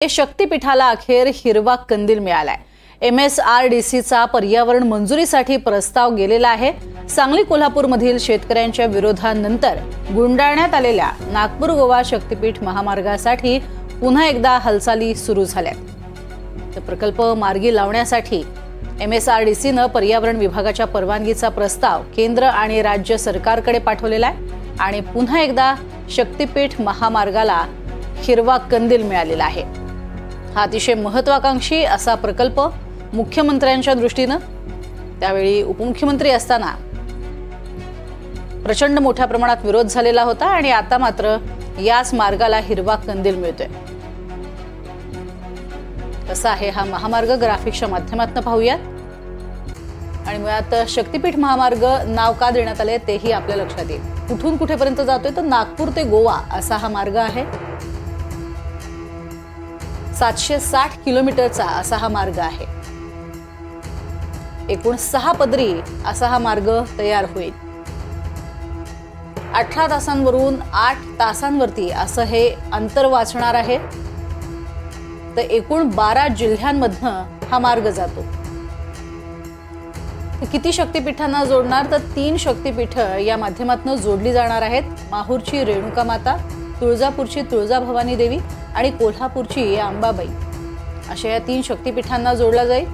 शक्तीपीठाला अखेर हिरवा कंदील मिळालाय। MSRDCचा पर्यावरण मंजुरीसाठी प्रस्ताव गेलेला आहे। सांगली कोल्हापूर मधील शेतकऱ्यांच्या विरोधानंतर गुंडाळण्यात आलेल्या नागपूर गोवा शक्तीपीठ महामार्गासाठी पुन्हा एकदा हालचाली सुरू झाल्यात। प्रकल्प मार्गी लावण्यासाठी MSRDCने पर्यावरण विभागाच्या परवानगीचा प्रस्ताव केंद्र आणि राज्य सरकारकडे पाठवलेला आहे आणि पुन्हा एकदा शक्तीपीठ महामार्गाला हिरवा कंदील मिळालेला आहे। हा अतिशय महत्त्वाकांक्षी असा प्रकल्प मुख्यमंत्र्यांच्या दृष्टीने त्यावेळी उपमुख्यमंत्री असताना प्रचंड मोठ्या प्रमाणात विरोध झालेला होता आणि आता मात्र याच मार्गाला हिरवा कंदील मिळतोय। कसा आहे हा महामार्ग ग्राफिक्सच्या माध्यमातून पाहूयात। आणि मुळात शक्तीपीठ महामार्ग नाव का देण्यात आले तेही आपल्या लक्षात येईल। कुठून कुठेपर्यंत जातोय तर नागपूर ते गोवा असा हा मार्ग आहे। 760 किलोमीटरचा असा हा मार्ग आहे। एकूण 6 पदरी असा हा मार्ग तयार होईल। 18 तासांवरून 8 तासांवरती असं हे अंतर वाचणार आहे। तर एकूण 12 जिल्ह्यांमधनं हा मार्ग जातो। किती शक्तीपीठांना जोडणार तर 3 शक्तीपीठ या माध्यमातून जोडली जाणार आहेत। माहूरची रेणुका माता, तुळजापूरची तुळजाभवानी देवी आणि कोल्हापूरची अंबाबाई अशा या 3 शक्तीपीठांना जोडला जाईल।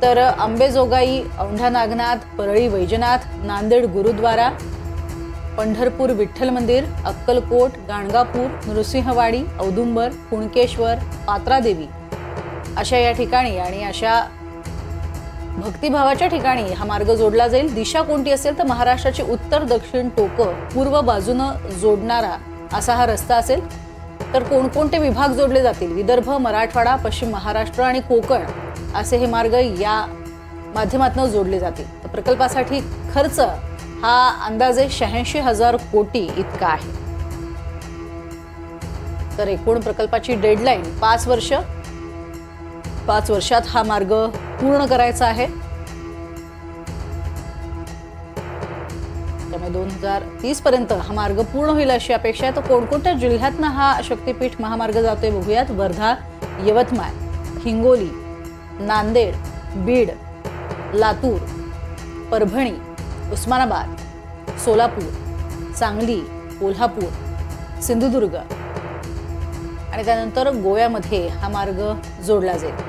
तर अंबेजोगाई, औंढा नागनाथ, परळी वैजनाथ, नांदेड गुरुद्वारा, पंढरपूर विठ्ठल मंदिर, अक्कलकोट, गाणगापूर, नृसिंहवाडी, औदुंबर, कुणकेश्वर, पात्रादेवी अशा या ठिकाणी आणि अशा भक्तिभावाच्या ठिकाणी हा मार्ग जोडला जाईल। दिशा कोणती असेल तर महाराष्ट्राची उत्तर दक्षिण टोकं पूर्व बाजूने जोडणारा असा हा रस्ता असेल। तर कोणकोणते विभाग जोडले जातील? विदर्भ, मराठवाडा, पश्चिम महाराष्ट्र आणि कोकण असे हे मार्ग या माध्यमातून जोडले जातील। तर प्रकल्पासाठी खर्च हा अंदाजे 86,000 कोटी इतका आहे। तर एकूण प्रकल्पाची डेडलाईन 5 वर्ष। 5 वर्षात हा मार्ग पूर्ण करायचा आहे। त्यामुळे 2030 पर्यंत हा मार्ग पूर्ण होईल अशी अपेक्षा आहे। तर कोणकोणत्या जिल्ह्यातनं हा शक्तीपीठ महामार्ग जातोय बघूयात। वर्धा, यवतमाळ, हिंगोली, नांदेड, बीड, लातूर, परभणी, उस्मानाबाद, सोलापूर, सांगली, कोल्हापूर, सिंधुदुर्ग आणि त्यानंतर गोव्यामध्ये हा मार्ग जोडला जाईल।